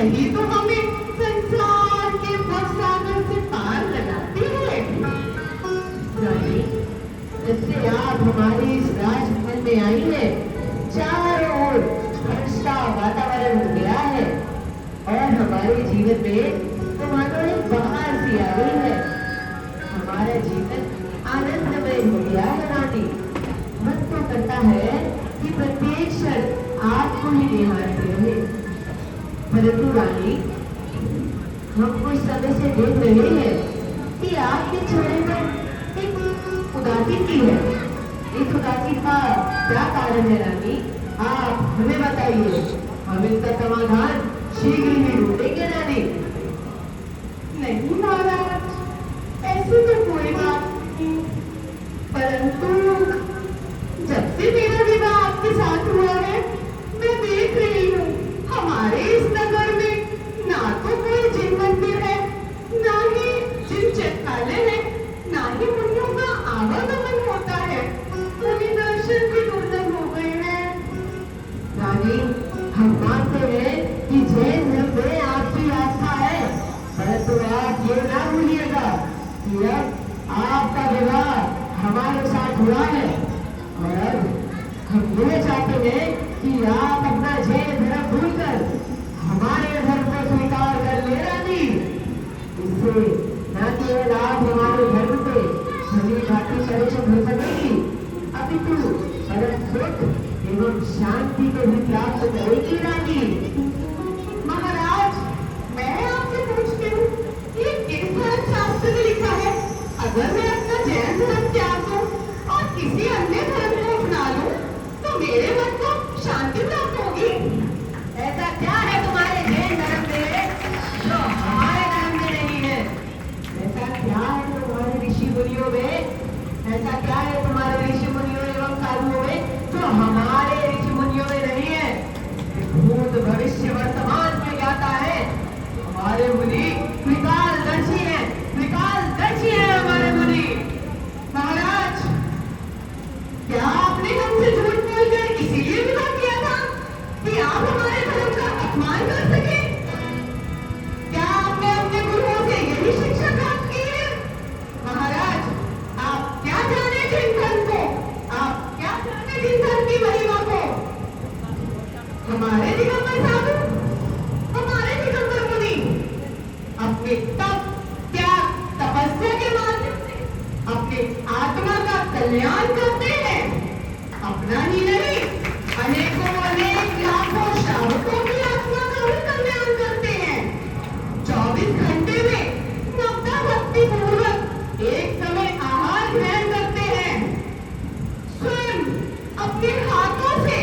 यही तो हमें संसार के भवसागर से पार लगाती है। रानी, जब से आप हमारे इस राजमहल में आई है, चारों ओर हर्ष का वातावरण हो गया है और हमारे जीवन में तो मानो एक बहार सी आ गई है। हमारा जीवन आनंदमय हो गया है रानी। मन तो करता है कि प्रत्येक क्षण आपको ही निहारते रहे। परंतु रानी, हम कुछ समय से देख रहे हैं कि आपके चेहरे पर एक उदासी सी है। इस उदासी का क्या कारण है रानी? आप हमें बताइए, हम इसका समाधान शीघ्र ही ढूंढेंगे रानी। नहीं महाराज, ऐसी तो कोई बात नहीं, परंतु जब से मेरा विवाह आपके साथ हुआ है, मैं देख रही हूँ हमारे इस नगर में ना तो कोई जिन मंदिर है, ना ही जिन चित्रकालय है, ना ही मुनियों का आवागमन होता है। मुनि दर्शन भी दुर्लभ हो गए हैं। रानी, हम मानते हैं कि जैन धर्म में आपकी आस्था है, परंतु आप ये ना भूलिएगा कि अब आपका विवाह हमारे साथ हुआ है और अब हम ये चाहते हैं कि आप अपना जैन धर्म भूलकर हमारे धर्म को स्वीकार कर ले रानी। इससे न केवल आप हमारे धर्म पे सभी बातें परेशान हो सकेगी, अपितु परम सुख एवं शांति को भी प्राप्त करेगी रानी। महाराज, मैं आपसे पूछती हूँ, ये किस धर्म शास्त्र में लिखा है? अगर मैं अपना जैन धर्म त्याग दूं और किसी अन्य धर्म को अपना लूं, तो मेरे मन को शांति प्राप्त होगी। ऐसा क्या है तुम्हारे जैन धर्म में जो हमारे धर्म में नहीं है? ऐसा क्या है तुम्हारे ऋषि मुनियों में? ऐसा क्या है तुम्हारे ऋषि मुनियों एवं साधुओं में जो हमारे ऋषि मुनियों में नहीं है? भूत भविष्य वर्तमान में ज्ञाता है। हमारे मुनि त्रिकालदर्शी हैं, त्रिकालदर्शी हैं हमारे मुनि। महाराज, क्या आपने हमसे झूठ बोलकर इसीलिए विवाह किया था कि आप हमारे धर्म का अपमान कर सके? क्या आपने अपने गुरुओं से यही शिक्षा प्राप्त की है? महाराज, आप क्या जाने जिन धर्म को, आप क्या जाने जिन धर्म की महिमा को? हमारे दिगंबर साधु, हमारे दिगंबर मुनि अपने तप, त्याग, तपस्या के माध्यम से अपने आत्मा का कल्याण करते हैं। अपना ही नहीं, अनेकों अनेक लाखों श्रावकों की आत्मा का भी कल्याण करते हैं। 24 घंटे में नवदा भक्ति पूर्वक एक समय आहार ग्रहण करते हैं। स्वयं अपने हाथों से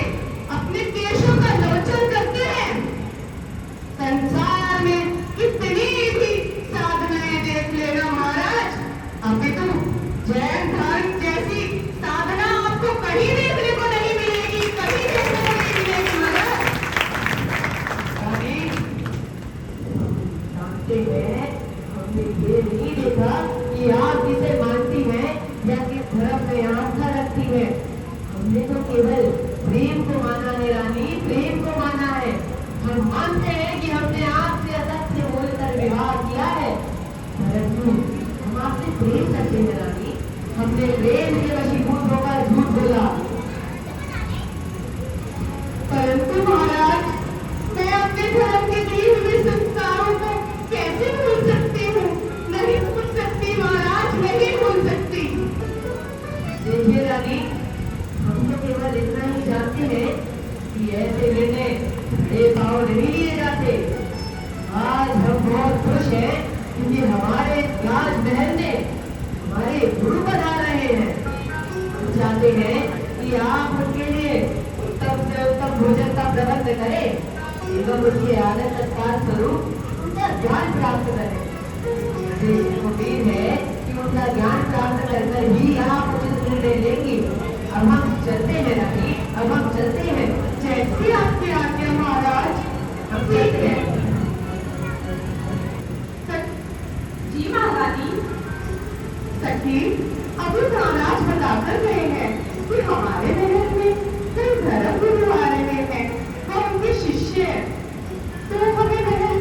अपने केशों का लोचन करते हैं। संसार में कितनी भी साधनाएं देख लेना महाराज, अपितु जैन धर्म जैसी साधना आपको कहीं देखने को नहीं मिलेगी, कहीं देखने को नहीं मिलेगी महाराज। रानी, जानते हैं, हमने ये नहीं देखा कि आप किसे मानती हैं या किस धर्म में आस्था रखती है। हमने तो केवल प्रेम को माना है रानी, प्रेम को माना है। हम मानते हैं कि हमने आपसे असत्य बोलकर विवाह किया है, परंतु हम आपसे प्रेम करते हैं रानी। हमने प्रेम के वशीभूत होकर झूठ बोला। परंतु महाराज, मैं अपने धर्म के दिए हुए संस्कारों को कैसे भूल सकती हूँ? नहीं भूल सकती महाराज, नहीं भूल सकती। देखिए रानी, हम तो केवल इतना ही जानते हैं कि ऐसे निर्णय बड़े भाव नहीं लिए जाते। आज हम बहुत खुश हैं क्योंकि हमारे राजमहल में हमारे गुरु बना रहे हैं। हम चाहते हैं कि आप उनके लिए उत्तम से उत्तम भोजन का प्रबंध करें एवं उनके आदर सत्कार स्वरूप उनका ज्ञान प्राप्त करें। मुझे उम्मीद है कि उनका ज्ञान प्राप्त कर ही आप उचित निर्णय लेंगी। अब हम चलते हैं रानी, अब हम चलते हैं। जैसी आपकी आज्ञा महाराज। हम चलते हैं। जी महारानी। सखी, अभी महाराज बताकर गए हैं कि हमारे महल में कई धर्म गुरु आ रहे हैं और उनके शिष्य हैं, तो हमें महल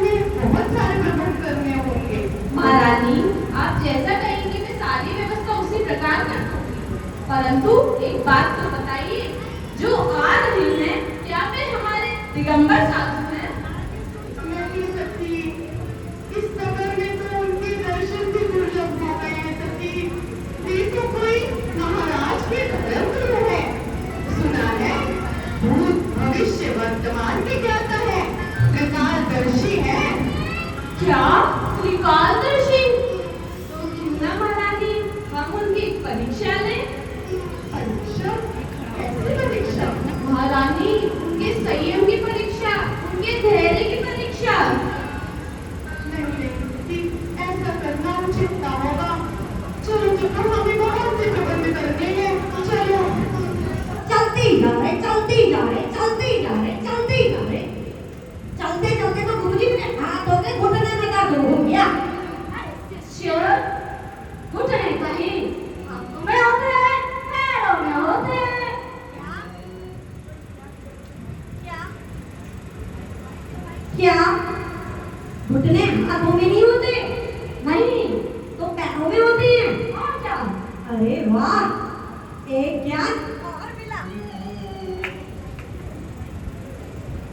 परंतु एक बात तो बताइए, जो आ रही हैं क्या वे हमारे दिगंबर साधु हैं? नहीं सखी, इस सफर में तो उनके दर्शन भी दुर्लभ हो गए हैं सखी। वे तो कोई महाराज के धर्मगुरु है। सुना है भूत भविष्य वर्तमान के ज्ञाता है, त्रिकालदर्शी है। क्या त्रिकालदर्शी? तो क्यों ना महारानी हम उनकी परीक्षा लें? परीक्षा? कैसी परीक्षा? महारानी उनके संयम की परीक्षा, उनके धैर्य की परीक्षा। नहीं सखी, ऐसा करना उचित ना होगा। चलो चलो, हमें बहुत से प्रबंध करने हैं। चलो। चलते ही जा रहे, चलते ही जा रहे, चलते ही जा रहे, चलते ही जा रहे। चलते चलते तो गुरुजी मेरे हाथ हो गए, घुटने में दर्द हो गया। शिष्य, घुटने कहीं हाथों में होते हैं, पैरों में होते हैं। क्या घुटने हाथों में नहीं होते? नहीं तो पैरों में होते हैं। और क्या? अरे वाह, एक ज्ञान और मिला।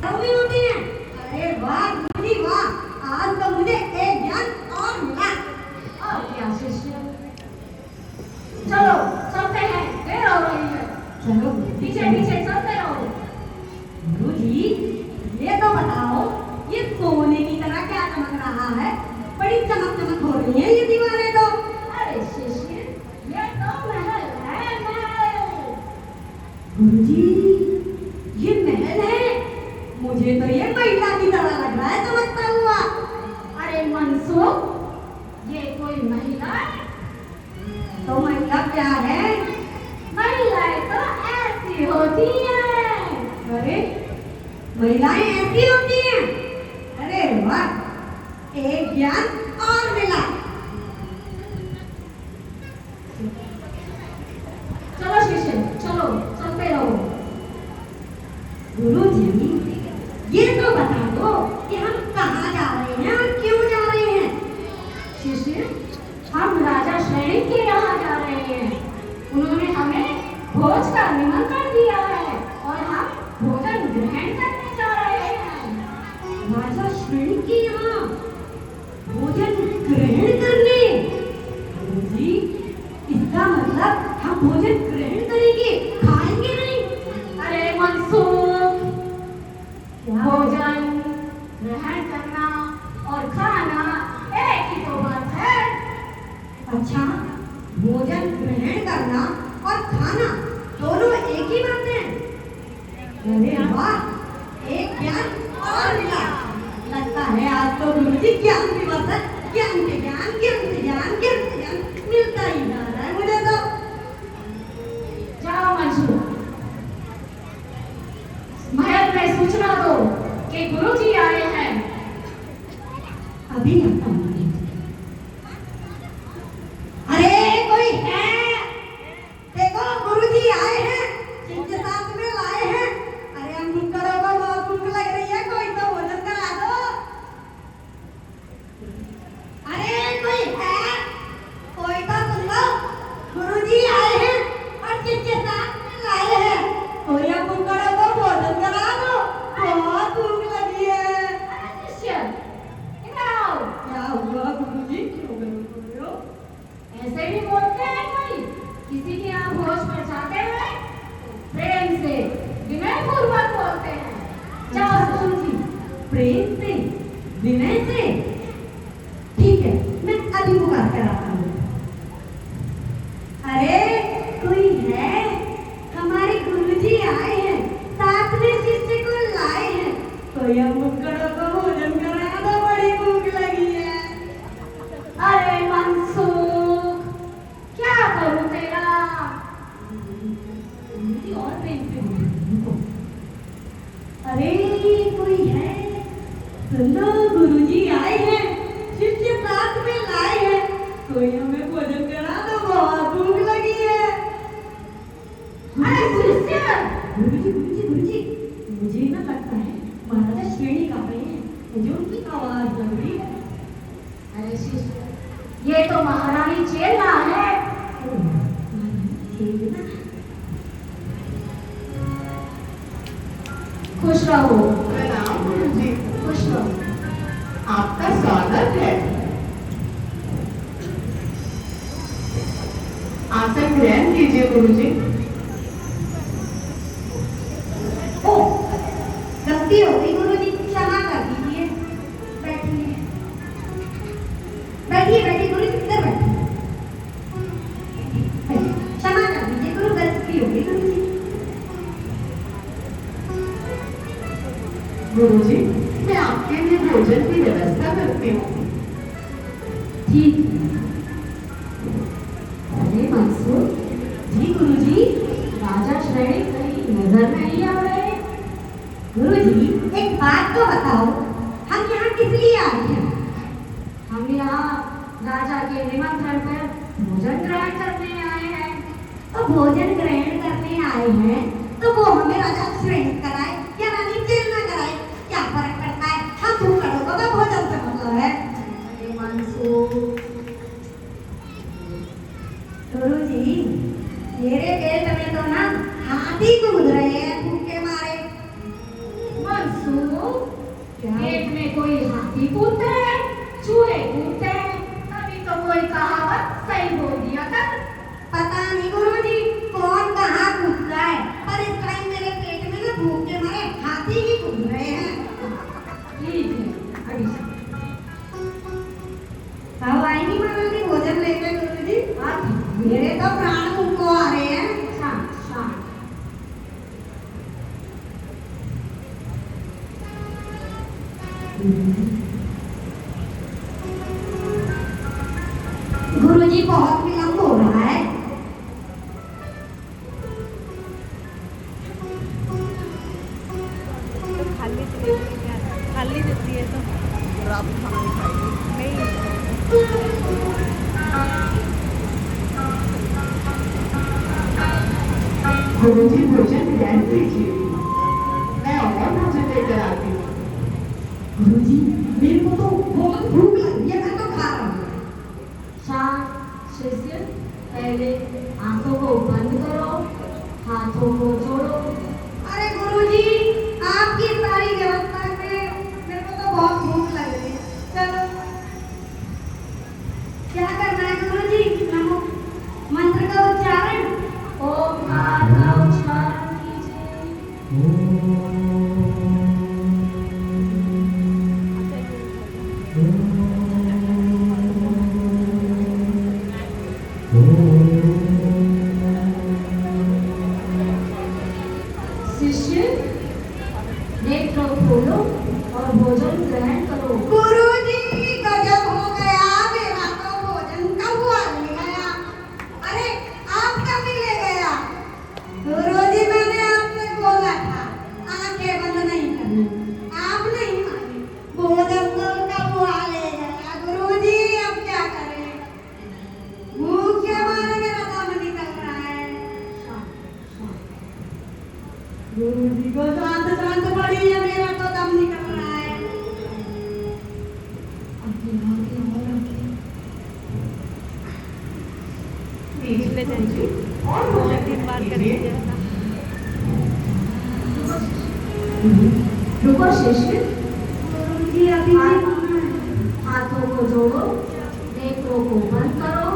पैरों में होते हैं। अरे वाह गुरुजी वाह, आज तो मुझे एक ज्ञान और मिला। और क्या शिष्य? चलो चलते हैं, देर हो रही है। चलो पीछे पीछे चलते रहो। गुरुजी, ये तो बताओ, ये सोने की तरह क्या चमक रहा है? बड़ी चमक चमक हो रही है ये दीवारें तो। अरे शिष्य, ये तो महल है, महल। गुरुजी, ये महल है? मुझे तो ये महिला की तरह लग रहा है चमकता हुआ। अरे मनसुख, ये कोई महिला है? तो महिला क्या है? महिलाएं तो ऐसी होती हैं। अरे महिलाएं ऐसी होती हैं? अरे वाह, एक ज्ञान और मिला। चलो शिष्य, चलो चलते रहो। गुरुजी, ये तो बता दो कि हम कहाँ जा रहे हैं और क्यों जा रहे हैं? शिष्य, हम राजा श्रेणी के यहाँ जा रहे हैं। उन्होंने हमें भोज का निमंत्रण दिया है और हम भोजन ग्रहण करने जा रहे हैं। राजा श्रेणी के यहाँ भोजन ग्रहण करने? गुरुजी, इसका मतलब हम भोजन ग्रहण करेंगे, खाएंगे नहीं? अरे मनसुख, क्या? भोजन ग्रहण करना और खाना एक ही तो बात है। अच्छा, भोजन ग्रहण करना और खाना दोनों एक ही बात है? अरे वाह, एक ज्ञान और मिला। लगता है आज तो गुरुजी ज्ञान दिवस है। ज्ञान के ज्ञान, ज्ञान के ज्ञान, ज्ञान के ज्ञान मिलता ही जा रहा है मुझे तो। जाओ मनसुख, महल में सूचना दो कि गुरुजी आए हैं। अभी आता हूँ। अरे कोई है? देखो गुरुजी आए हैं, जिनके साथ में लाए हैं। अरे हम भूख करोगे, बहुत भूख लग रही है, कोई तो भोजन करा दो। अरे कोई है? कोई तो सुन लो, गुरुजी आए हैं और जिनके साथ में लाए हैं। कोई हम भूख करोगे, भोजन करा दो, बहुत भूख लगी है। अरे शिष्य, इधर आओ। क्या हुआ गुरुजी, क्यों बोल रहे हो? ऐसे भी बोलते हैं कोई? किसी के यहाँ भोज पर जाते हैं प्रेम से, विनय पूर्वक बोलते हैं। जाओ गुरुजी। प्रेम से, विनय से? ठीक है, मैं अभी पुकार कर आता हूँ। अरे कोई है? हमारे गुरुजी आए हैं, साथ में शिष्य को लाए हैं। कोई हम मुक्कड़ों को भोजन करा दो, बड़ी भूख लगी है। अरे मनसुख, क्या करूं तेरा? गुरुजी और प्रेम से बोलो। अरे कोई है? सुनो, गुरुजी आए हैं, शिष्य साथ में लाए हैं। कोई हमें भोजन करा दो, बहुत भूख लगी है। अरे शिष्य, गुरुजी गुरुजी गुरुजी, मुझे ना लगता है महाराजा श्रेणी गा रहे हैं, मुझे उनकी आवाज लग रही है। अरे शिष्य, ये तो महारानी चेला है। महारानी चेला? रहो। प्रणाम गुरुजी। खुश रहो। आपका स्वागत है। आसन ग्रहण कीजिए गुरुजी। ओ, गलती हो गई गुरुजी, क्षमा कर दीजिए। बैठिए बैठिए बैठिए गुरुजी, इधर बैठिए। क्षमा कर दीजिए गुरु, गलती हो गई गुरुजी। गुरुजी, मैं आपके लिए भोजन की व्यवस्था करती हूँ। ठीक है। अरे मंसूर, जी गुरुजी। राजा श्रेणी कहीं नजर नहीं आ रहे। गुरुजी, एक बात तो बताओ, हम यहाँ किस लिए आए हैं? हम यहाँ राजा के निमंत्रण पर भोजन ग्रहण करने आए हैं। तो भोजन ग्रहण करने आए हैं तो वो हमें राजा श्रेणी कराए या रानी जेल में कराए, क्या फर्क पड़ता है? हम भूखड़ों को तो भोजन से मतलब है। अरे मंसूर, गुरुजी, मेरे पेट में तो ना हाथी कूद रहे हैं भूख के मारे। मंसूर, क्या? पेट में कोई हाथी कूदते हैं, चूहे कूदते हैं, तभी तो कोई कहावत सही बोल दिया कर। पता नहीं गुरुजी कौन कहाँ कूदता है, पर इस टाइम मेरे पेट में ना भूख के मारे हाथी ही कूद रहे हैं। ठीक है, अभी से। कब आएंगी महारानी भोजन लेकर गुरुजी? मेरे तो प्राण मुंह को आ रहे हैं। शांत शांत। गुरुजी, बहुत विलंब हो रहा है। खाली देती है तो रात को खाना नहीं खाएगी नहीं। गुरुजी, भोजन ग्रहण कीजिए। मैं और भोजन लेकर आती हूँ। गुरुजी, मेरे को तो बहुत भूख लग रही है, मैं तो खा रहा हूँ। शांत शिष्य, पहले आंखों को बंद करो, हाथों को जोड़ो। अरे गुरुजी, आपकी सारी व्यवस्था में मेरे को तो बहुत भूख लग रही है। चलो, क्या करना है गुरुजी? नमो मंत्र का उच्चारण। ओमकार का उच्चारण कीजिए। शिष्य, नेत्र खोलो और भोजन ग्रहण करो। गुरुजी, गजब हो गया, मेरा तो भोजन कौवा ले गया। अरे आप कब ले गया? गुरुजी, मैंने आपसे बोला था आंखें बंद नहीं करनी, आप नहीं माने, भोजन तो कौवा ले गया। गुरुजी, अब क्या करें? भूख के मारे मेरा दम निकल रहा है। गुरुजी को शांत शांत पड़ी है, मेरा तो दम निकल रहा है। लीजिए गुरुजी, और भोजन तीन बार कर कीजिए। दीजिए ना। रुको शिष्य, गुरुजी, अभी हाथों को जोड़ो, नेत्रों को बंद करो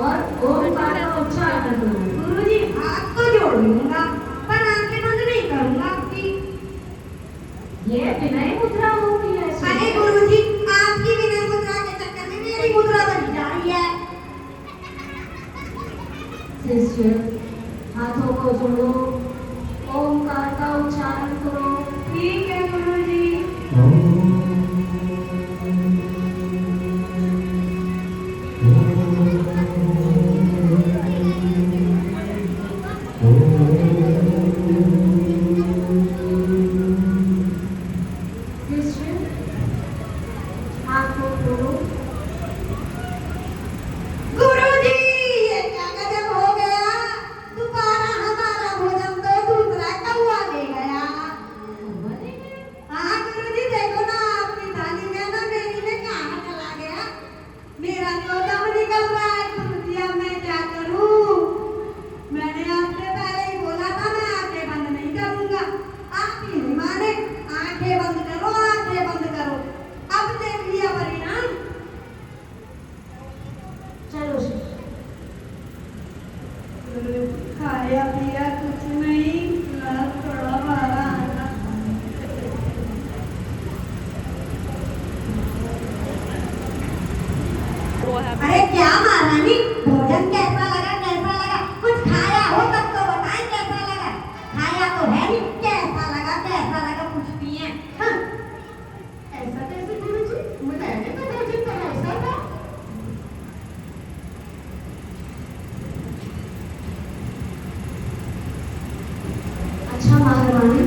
और ओमकार का उच्चारण करो। गुरुजी, हाथ तो जोड़ लूंगा पर आंखें बंद नहीं करूंगा आपकी। ये विनय मुद्रा होती है अरे शिष्य। गुरुजी, आपकी विनय मुद्रा के चक्कर में मेरी मुद्रा बन जा रही है। शिष्य, हाथों को जोड़ो, ओमकार का उच्चारण करो। ठीक है गुरुजी। शिष्य, हाथ को खोलो। गुरुजी, ये क्या गजब हो गया? दोबारा हमारा भोजन तो दूसरा कौवा ले गया। हाँ गुरुजी, देखो ना, आपने बंद करो। अब देख लिया परिणाम। चलो शिष्य। खाया पिया कुछ नहीं, थोड़ा बारा आना। वो है अरे क्या महारानी, भोजन कैसा लगा, कैसा लगा? कुछ खाया हो तब तो बताएं कैसा लगा। खाया तो है नहीं, कैसा लगा पूछती हैं। हाँ। ऐसा कैसे गुरुजी? मैंने तो भोजन परोसा था। अच्छा महारानी,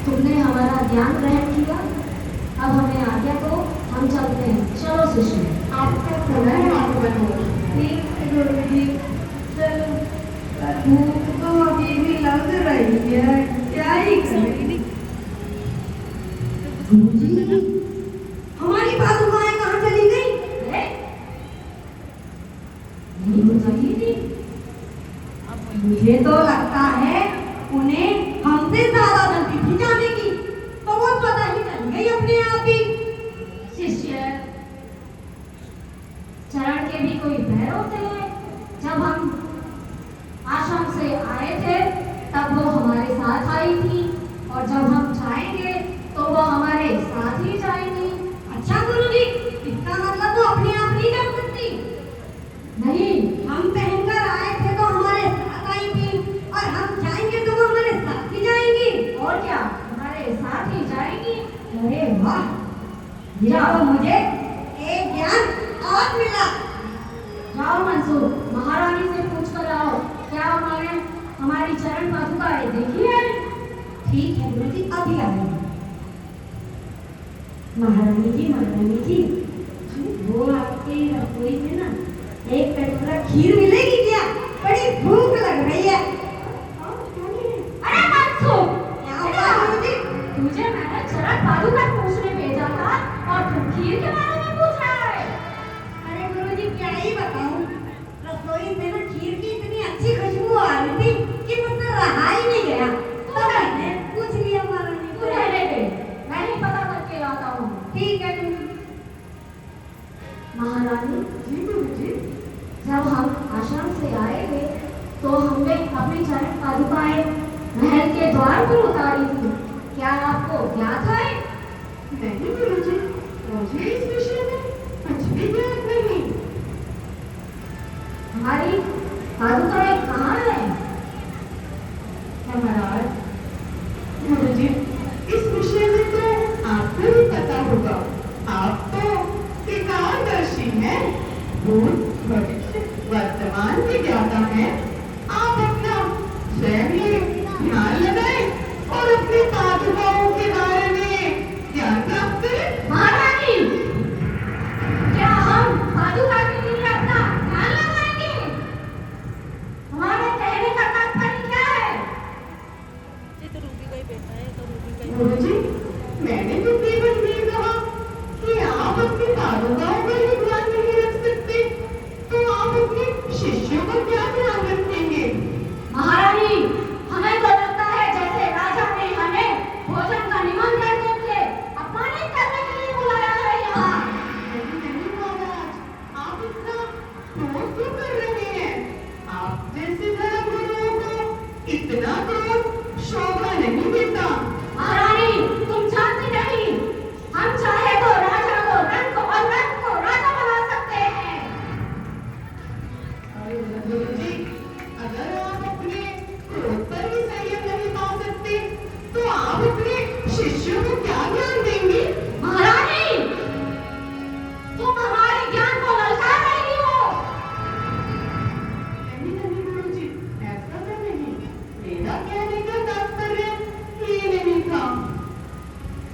तुमने हमारा ज्ञान ग्रहण किया। अब हमें आज्ञा दो, हम चलते हैं। चलो शिष्य। आपका पुनः आगमन हो। ठीक है गुरुजी, चलो। पर भूख तो अभी भी लग रही है, क्या ही करें? गुरुजी, हमारी पादुकाएं कहाँ चली गई? अरे नहीं तो चली थी। मुझे तो लगता है उन्हें हमसे ज्यादा जल्दी थी जाने की, तो वो पता ही चल गई अपने आप ही। शिष्य, चरण के भी कोई पैर होते हैं। जब हम आश्रम से आए थे तब वो हमारे साथ आई थी, और जब हम जाएंगे तो वो हमारे साथ ही जाएंगी। अच्छा गुरुजी, इसका मतलब वो अपने आप नहीं कर सकती? नहीं, हम पहनकर आए थे तो हमारे साथ आई थी, और हम जाएंगे तो वो हमारे साथ ही जाएंगी। और क्या, हमारे साथ ही जाएंगी। अरे वाह, ये तो मुझे एक ज्ञान और मिला। जाओ मंसूर, महारानी से पूछ कर आओ, क्या उन्होंने हमारी चरण पादुकाएं देखी है? ठीक है गुरुजी, अभी आ रही हूँ। महारानी जी, वो आपकी रसोई में ना एक कटोरा खीर मिलेगी क्या? बड़ी भूख लग रही है। अरे मंसूर, क्या हुआ गुरुजी? तुझे मैंने चरण पादुका पूछने भेजा था और तू खीर के बारे में पूछ रहा है। अरे गुरुजी, क्या ही बताऊं, रसोई में ना खीर की इतनी अच्छी खुशबू आ रही थी कि मुझसे रहा ही नहीं गया, तो मैंने पूछ लिया महारानी तू को। रहने दे, मैं ही पता करके आता हूँ। ठीक है गुरुजी। महारानी, जी गुरुजी। जब हम आश्रम से आए थे तो हमने अपनी चरण पादुकाएं महल के द्वार पर उतारी थी। क्या आपको ज्ञात है? नहीं गुरुजी, मुझे इस विषय में कुछ भी ज्ञात नहीं। हमारी पादुकाएं कहाँ हैं? महाराज, गुरुजी, इस विषय में तो आपको ही पता होगा। आप तो त्रिकालदर्शी हैं, भूत, भविष्य, वर्तमान के ज्ञाता हैं। आप अपना स्वयं ही ध्यान लगाएं और अपनी पादुकाओं के बारे में ज्ञान प्राप्त करें। महारानी, क्या हम पादुका के लिए अपना ध्यान लगाएंगे? हमारे कहने का तात्पर्य क्या है? ये तो रूबी का ही बेटा है, तो रूबी का ही। गुरुजी, मैंने तो केवल ये कहा कि आप अपनी पादुकाओं पर ही ध्यान नहीं रख सकते, तो आप अपने शिष्यों पर क्या ध्यान रखेंगे? महारानी, हमें तो लगता है जैसे राजा ने हमें भोजन का निमंत्रण देके अपमानित करने के लिए बुलाया है यहाँ। नहीं महाराज, आप इतना क्रोध क्यों कर रहे हैं? आप जैसे धर्म गुरुओं को इतना क्रोध शोभा नहीं देता। महारानी, तुम जानती नहीं, हम चाहे तो राजा को रंग और रंग को राजा बना सकते हैं। गुरुजी, अगर आप अपने क्रोध पर भी संयम नहीं पा सकते, तो आप अपने शिष्यों को क्या ज्ञान देंगे? महारानी, तुम हमारे ज्ञान को ललकार रही हो। नहीं गुरुजी, ऐसा तो नहीं। मेरा कहने का तात्पर्य ये नहीं था।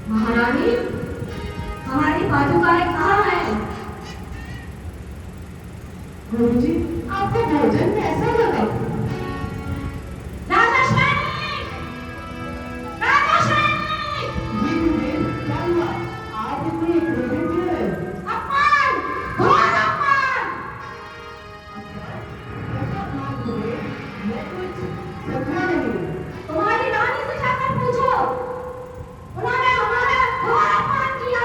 महारानी, हमारी पादुकाएं कहाँ हैं? गुरुजी, आपको भोजन कैसा लगा? राजा सैनिक! राजा सैनिक! जी गुरुदेव, क्या हुआ? आप इतने क्रोधित क्यों हैं? अपमान! घोर अपमान! कैसा अपमान गुरुदेव? मैं कुछ समझा नहीं। तुम्हारी रानी से जाकर पूछो, उन्होंने हमारा घोर अपमान किया।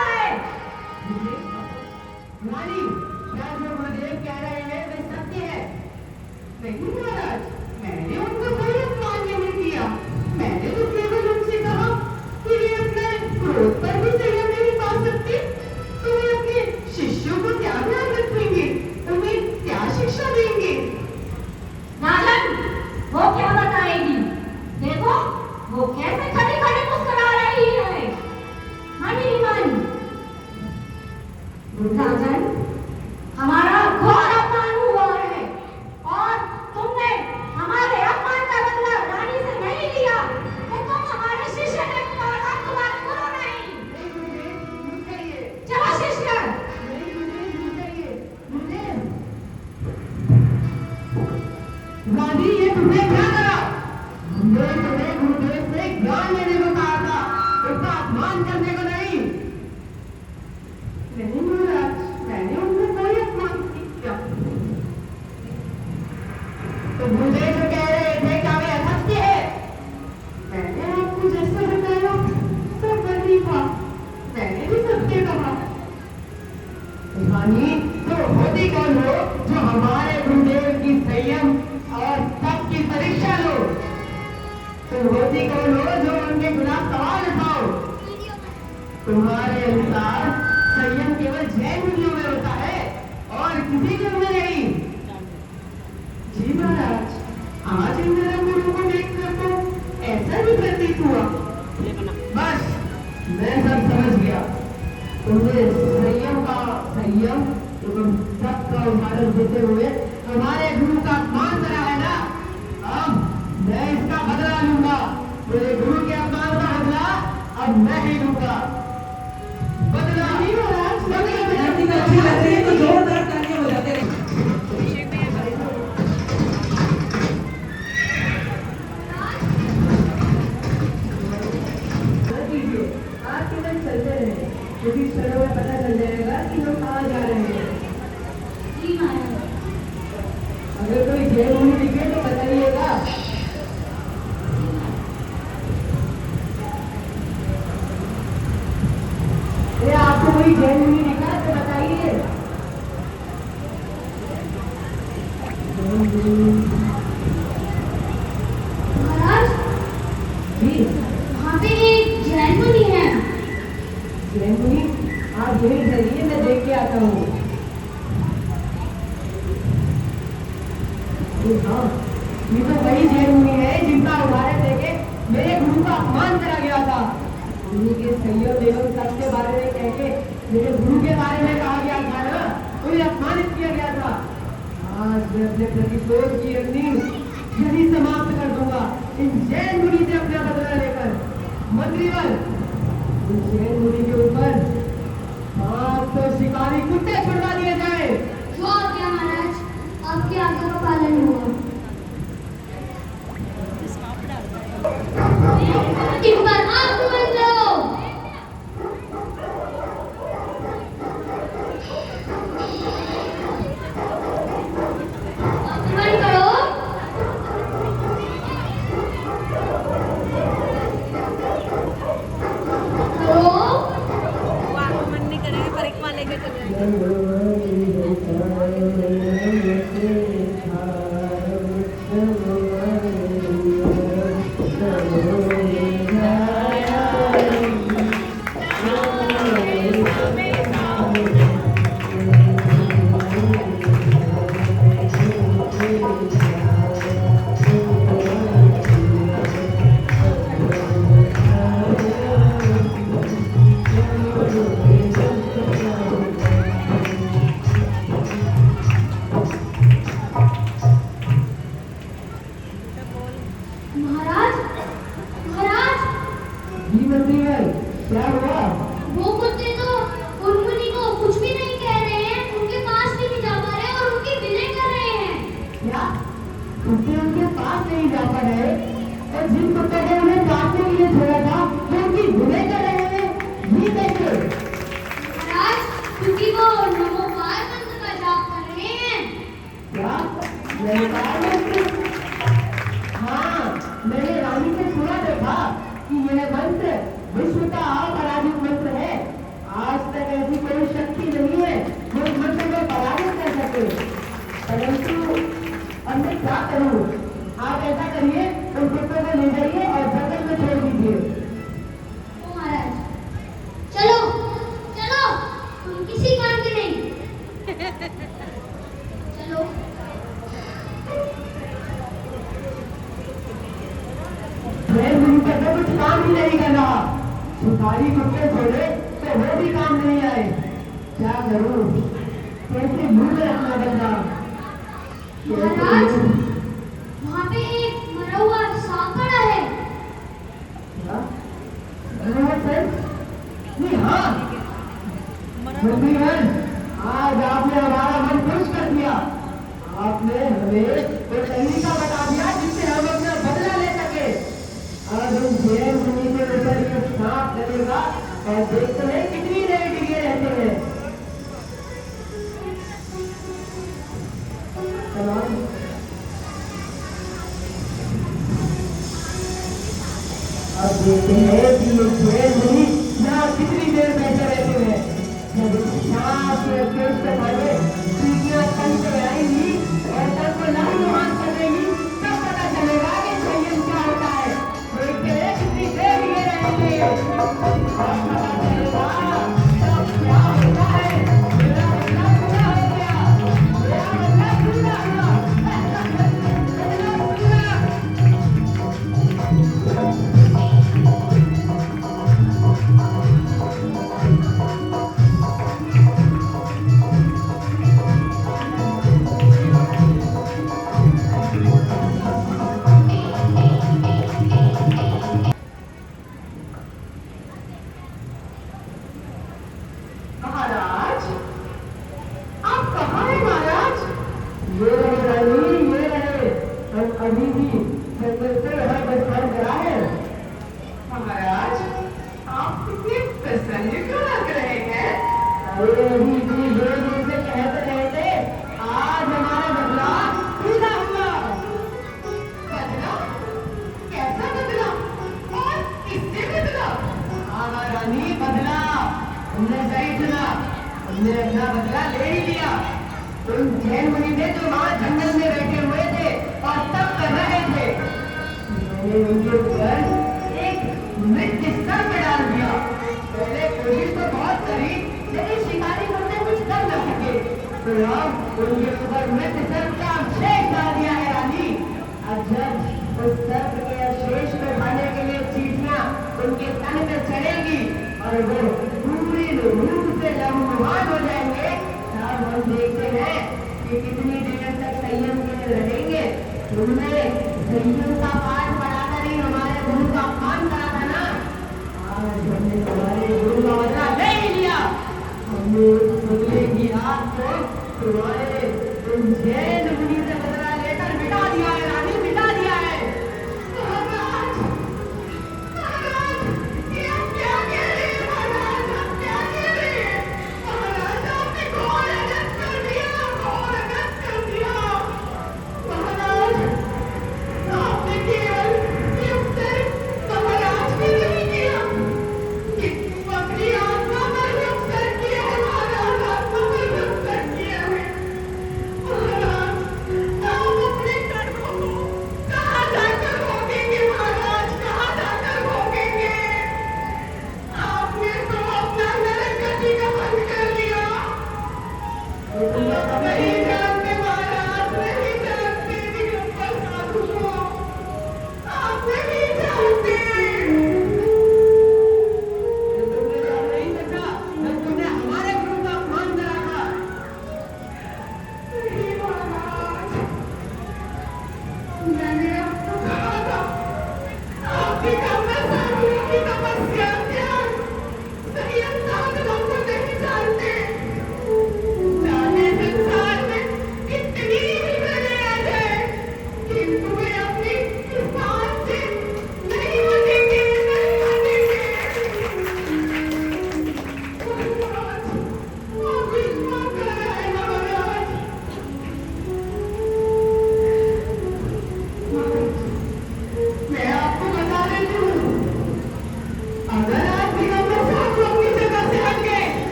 राजन, हमारा घोर अपमान हुआ है और तुमने हमारे अपमान का बदला रानी से नहीं लिया तो तुम हमारे शिष्य नहीं और हम तुम्हारे गुरु नहीं। चलो शिष्य। रानी, ये तुमने क्या करा? हमने तुम्हें गुरुदेव से ज्ञान लेने को कहा था, उसका अपमान करने को नहीं। नहीं महाराज, मैंने उनसे कोई अपमान नहीं किया। तो गुरुदेव जो कह रहे थे क्या वे असत्य है? मैंने आपको जैसा बताया सब वही था, मैंने भी सत्य कहा। रानी, तो होती कौन हो जो हमारे गुरुदेव की संयम और तप की परीक्षा लो? तुम होती कौन हो जो उनके खिलाफ सवाल उठाओ? तुम्हारे अनुसार संयम केवल जैन मुनियों में होता है और किसी के में नहीं। जी महाराज, आज इन गुरु को देखकर तो ऐसा ही प्रतीत हुआ। बस मैं सब समझ गया। तुमने संयम एवं तप का उदाहरण देते हुए हमारे गुरु का अपमान करा है ना? अब मैं इसका बदला लूंगा। मेरे गुरु के अपमान का बदला अब मैं ही लूंगा। बदला नहीं महाराज, बदला अच्छी लग रही है तो जोरदार तालियां बजाते रहे। आप किधर चलते रहे, क्योंकि क्षणों में पता चल जाएगा कि हम कहाँ जा रहे हैं। जी महाराज। अगर कोई जैन मुनि दिखे तो बताइएगा। अरे आपको कोई जैन मुनि दिखा तो बताइए। महाराज, जी वहाँ पे एक जैन मुनि है। जैन मुनि, आप यही चलिए, मैं देख के आता हूँ। हाँ, ये तो वही जैन मुनि है जिनका उदाहरण देके मेरे गुरु का अपमान करा गया था। उन्हीं के संयम एवं तप के बारे में कह के मेरे गुरु के बारे में कहा गया था ना, उन्हें अपमानित किया गया था। आज मैं अपने प्रतिशोध की अग्नि यही समाप्त कर दूंगा, इन जैन मुनि से अपना बदला लेकर। मंत्रीवर, इन जैन मुनि के ऊपर 500 शिकारी कुत्ते छुड़वा दिए जाए। जो आज्ञा महाराज, आपकी आज्ञा का पालन होगा। एक बार आप समझ लो। आक्रमण करो। वो आक्रमण नहीं करेंगे, परिक्रमा लेकर चले महाराज, महाराज, जी मंत्रीवर, क्या हुआ? वो कुत्ते तो उन मुनि को कुछ भी नहीं कह रहे हैं, उनके पास भी नहीं जा पा रहे और उनकी विनय कर रहे हैं। क्या कुत्ते उनके पास नहीं जा पा रहे और जिन कुत्ते को उन्हें काटने के लिए छोड़ा था वो उनकी विनय कर रहे हैं? ये कैसे? महाराज, क्योंकि वो नमोकार मंत्र का जाप कर रहे हैं। क्या नमोकार मंत्र? हाँ, मैंने रानी से सुना तो था कि यह मंत्र विश्व का अपराजित मंत्र है। आज तक ऐसी कोई शक्ति नहीं है जो इस मंत्र को पराजित कर सके। परंतु अब मैं क्या करूं? आप ऐसा करिए, उन कुत्तों को ले जाइए और जंगल में छोड़ दीजिए। ओ महाराज, चलो चलो, तुम किसी काम के नहीं। चलो। मैं मिलकर तो कुछ काम ही नहीं कर रहा। शिकारी कुत्ते छोड़े तो वो भी काम नहीं आए। क्या करूं, कैसे मुंह में अपना बदला। महाराज, वहाँ पे एक मरा हुआ सांप पड़ा है। हाँ, मंत्रीगण, आज आपने हमारा मन खुश कर दिया। आपने हमें कोई तरीका बता दिया जिससे हम अपना बदला ले सके। आज हम जैन मुनि के ऊपर ये सांप डलेगा और देखते हैं कितनी देर टिके रहते हैं। अब देखते हैं कि ये जैन मुनि यहाँ कितनी देर बैठे रहते हैं। जब सांप के पेट से पहले चीटियां तन पे आएंगी और तन को लहूलुहान कर देंगी, तब पता चलेगा कि संयम क्या होता है। देखते हैं कितनी देर ये रहेंगे और पता चलेगा तब क्या होता है। मेरा बदला पूरा हो गया, मेरा बदला पूरा हुआ। महाराज, आप कहाँ हैं महाराज? ये रहे रानी, ये रहे। हम अभी भी जंगल से यहाँ बचपन करा है। महाराज, आप कितने प्रसन्न क्यों लग रहे हैं? अरे अभी भी दो दिन से कहते रहे थे, आज हमारा बदला पूरा हुआ। बदला? कैसा बदला? और किससे बदला? हाँ रानी, बदला। हमने सही सुना, हमने अपना बदला ले ही लिया। उन जैन मुनि थे जो वहाँ जंगल में बैठे हुए थे और तब कर रहे थे। मैंने उनके ऊपर एक मृत सर्प डाल दिया। पहले कोशिश तो बहुत करी, लेकिन शिकारी मुझसे कुछ कर न सके। तो अब उनके ऊपर मृत सर्प का अवशेष डाल दिया है रानी। अब जब उस सर्प के अवशेष को खाने के लिए चींटियां उनके तन पर चढ़ेगी और वो पूरी रूप से लहूलुहान हो जाएंगे, तब हम देखते हैं कि कितनी देर तक संयम के रहेंगे। तुमने संयम का पाठ पढ़ाकर ही हमारे गुरु का अपमान करा था ना। आज हमने तुम्हारे गुरु का बदला ले ही लिया। हमने बदले की रात को तुम्हारे तुम जैन मुनि से बदला लेकर मिटा दिया है रानी, मिटा दिया है। महाराज, महाराज, ये आप क्या कह रहे हैं महाराज? आप क्या कह रहे हैं? महाराज, आपने घोर अनर्थ कर दिया, घोर अनर्थ कर दिया। महाराज, आपने केवल सिर्फ महाराज के नहीं किया, अपनी आत्मा पर रुखसर किया है महाराज, आत्मा पर रुखसर किया है। महाराज,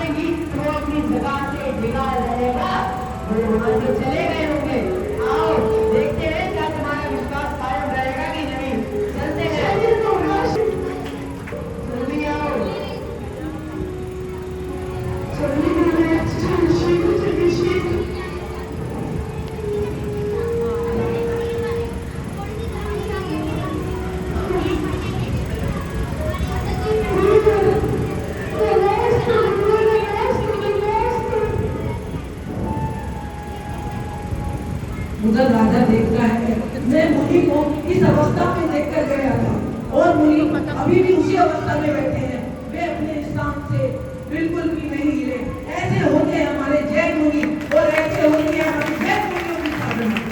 आएगी तो वो अपनी जगह से बिगाड़ रहेगा। वो वहां से चले गए होंगे। आओ देखते हैं क्या तुम्हारा विश्वास कायम रहेगा कि नहीं। चलते हैं। जल्दी आओ। मुगल राजा देखता है मैं मुनि को इस अवस्था में देखकर गया था और मुनि अभी भी उसी अवस्था में बैठे हैं। वे अपने स्थान से बिल्कुल भी नहीं हिले। ऐसे होते हैं हमारे जैन मुनि और ऐसे होती है हमारी जैन मुनियों की साधना।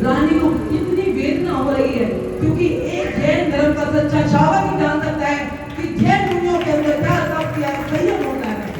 रानी को कितनी वेदना हो रही है क्योंकि एक जैन धर्म का सच्चा शावक ही जान सकता है कि जैन मुनियों के अंदर क्या सब क्या संयम होता है।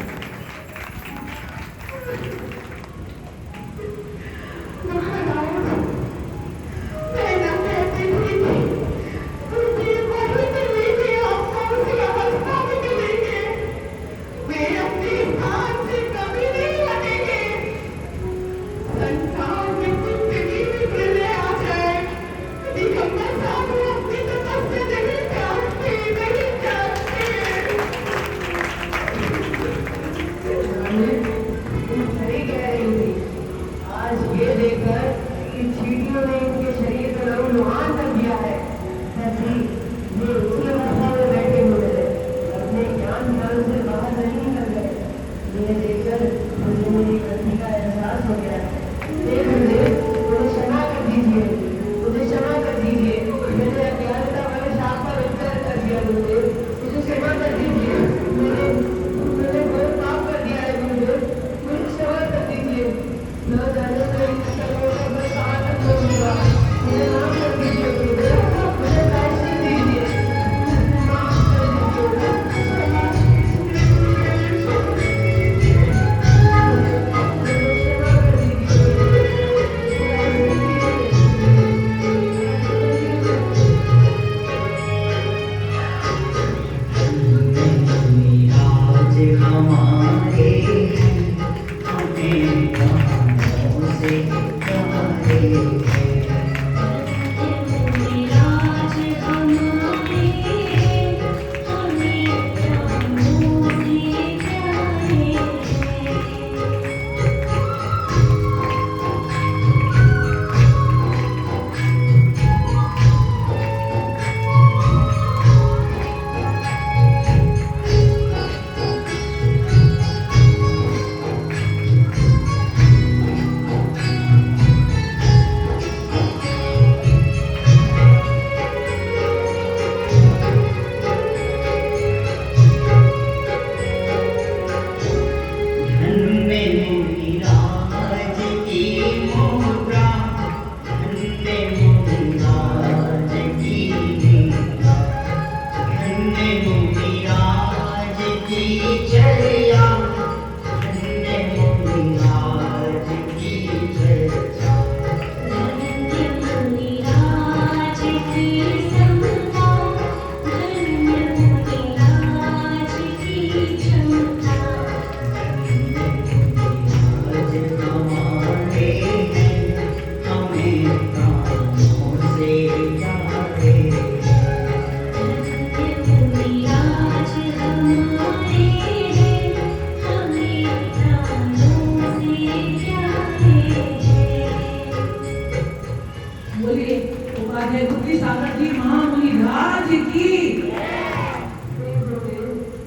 महाराज की।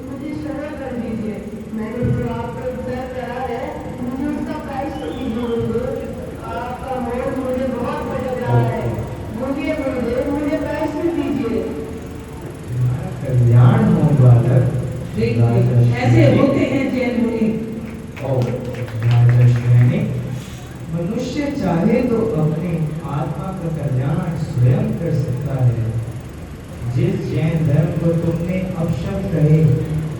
मुझे क्षमा कर दीजिए, मैंने जो आपका उपचार करा है मुझे उसका प्रायश्चित कीजिए गुरुदेव। आपका मोह मुझे बहुत भटक रहा है, मुझे गुरुदेव मुझे प्रायश्चित दीजिए। कल्याण हो बालक। देखिए ऐसे होते हैं जैन मुनि। राजा सैनिक, मनुष्य चाहे तो अपनी आत्मा का कल्याण स्वयं कर सकता है। जिस जैन धर्म को तुमने अपशब्द कहे,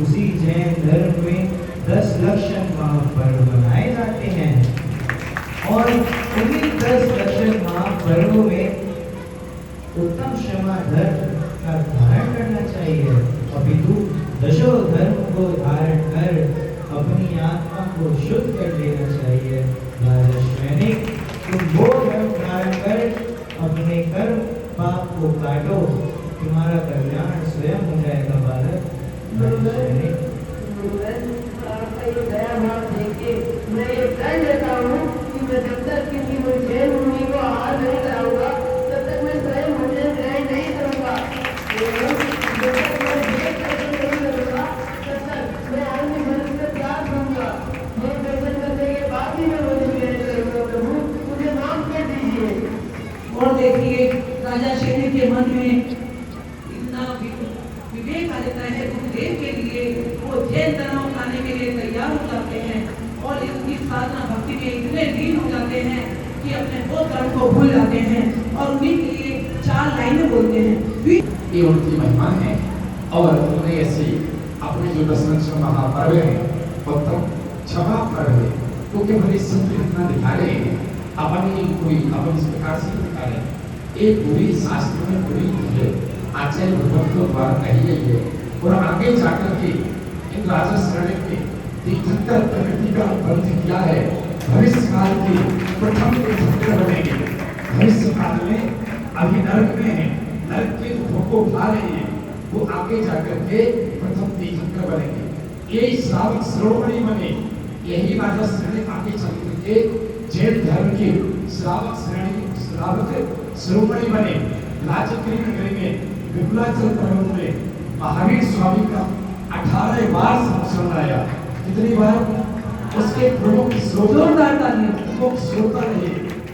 उसी जैन धर्म में 10 लक्षण महापर्व मनाए जाते हैं और उन्हीं 10 लक्षण महापर्वों में उत्तम क्षमा धर्म का धारण करना चाहिए, अपितु दशो धर्म को धारण कर अपनी आत्मा को शुद्ध कर लेना चाहिए। राजा सैनिक, तुम वो धर्म धारण कर अपने कर्म पाप को काटो, तुम्हारा कल्याण स्वयं हो जाएगा बालक। राजा सैनिक, आपका ये दया भाव देखिए मैं ये प्रण लेता हूँ कि मैं जब तक किसी मुझे मुनि को हार नहीं कराऊंगा तब तक मैं स्वयं मुझे ग्रहण नहीं करूंगा। एवं जब तक मैं भेद दर्शन नहीं करूंगा तब तक मैं अन्य धर्म से त्याग दूंगा। ये दर्शन करने के बाद ही मैं मुझे ग्रहण करूंगा। प्रभु मुझे माफ कर दीजिए। और देखिए राजा शेर के मन में इतना विवेक आ जाता है गुरुदेव के लिए, वो जैन धर्म अपनाने के लिए तैयार हो जाते हैं और इसकी साधना भक्ति में इतने लीन हो जाते हैं कि अपने वो धर्म को भूल जाते हैं और उन्हीं के लिए 4 लाइनें बोलते हैं। ये उनकी महिमा है और उन्हें ऐसे अपने जो 10 लक्षण महापर्व है उत्तम क्षमा पर्व है, तो केवल इस इतना दिखा रहे हैं अपनी कोई अपन इस प्रकार से दिखा रहे हैं। एक पूरी शास्त्र में पूरी है आचार्य भगवत के द्वारा कही गई है और आगे जाकर के इन राजा शरण के तीर्थंकर प्रकृति का बंध किया है। भविष्य काल के प्रथम तीर्थंकर बनेंगे। भविष्य काल में अभी नरक में है, नरक के दुखों को उठा रहे हैं, वो आगे जाकर के प्रथम तीर्थंकर बनेंगे। ये श्रावक श्रोमणी बने, यही राजा शरण आगे चल के जैन धर्म के श्रावक श्रोमणी बने। राजगिरी नगरी में विपुलाचल पर्वत में महावीर स्वामी का 18 बार संस्मरण आया। कितनी बार? उसके प्रमुख श्रोता रहे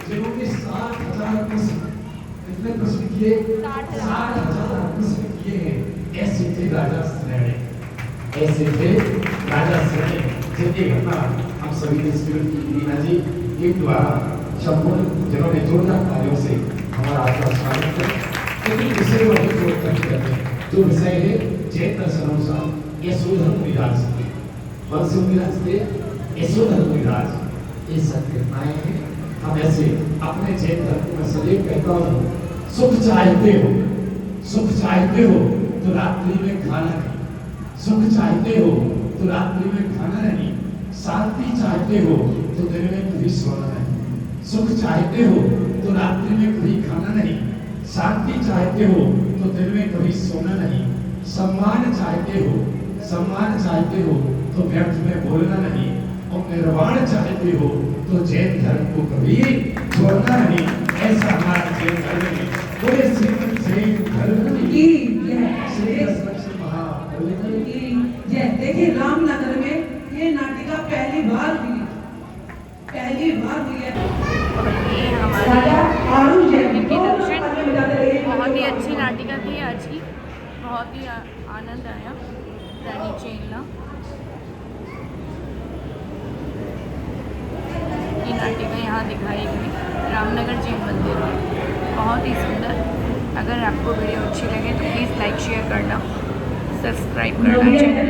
जिन्होंने 60,000 प्रश्न, कितने प्रश्न किए? 60,000 प्रश्न किए हैं। ऐसे थे राजा श्रेणी, ऐसे थे राजा श्रेणी जिनकी घटना हम सभी ने स्मरण की। मीना जी के द्वारा संपूर्ण जिन्होंने जोरदार कार्यों से हमारा आपका स्वागत है। लेकिन विषय जो विषय है जैन दर्शन अनुसार यशोधर मुनिराज वंश मुनिराज थे, यशोधर मुनिराज। ये सब घटनाएं हैं। हम ऐसे अपने जैन धर्म में सदैव कहता हूँ, सुख चाहते हो, सुख चाहते हो तो रात्रि में खाना नहीं, सुख चाहते हो तो रात्रि में खाना नहीं, शांति चाहते हो तो दिन में कभी सोना नहीं। सुख चाहते हो तो रात्रि में कभी खाना नहीं, शांति चाहते हो तो दिन में कभी सोना नहीं, सम्मान चाहते हो, सम्मान चाहते हो तो व्यर्थ में बोलना नहीं, और निर्वाण चाहते हो तो जैन धर्म को कभी छोड़ना नहीं। ऐसा हमारा जैन धर्म है। पूरे श्रीमद जैन धर्म की देखिए रामनगर में ये नाटिका पहली बार हुई है। बहुत ही अच्छी नाटिका थी आज की, बहुत ही आनंद आया। रानी चेनला की नाटिका यहाँ दिखाई गई रामनगर जैन मंदिर में, बहुत ही सुंदर। अगर आपको वीडियो अच्छी लगे तो प्लीज़ लाइक शेयर करना, सब्सक्राइब करना चैनल।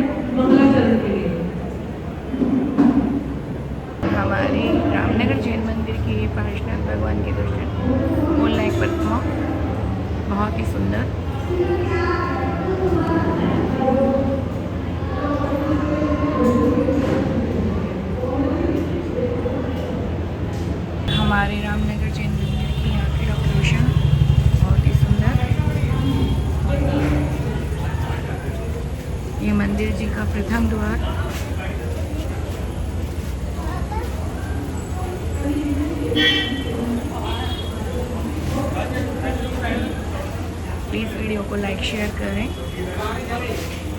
हमारे रामनगर जैन मंदिर के पार्श्वनाथ भगवान के दर्शन मूलनायक प्रतिमा बहुत ही सुंदर। हमारे रामनगर जैन मंदिर की यहाँ की डेकोरेशन बहुत ही सुंदर। ये मंदिर जी का प्रथम द्वार। प्लीज़ वीडियो को को लाइक शेयर करें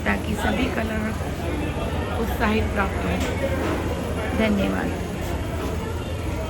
ताकि सभी कलर उत्साहित प्राप्त हो। धन्यवाद।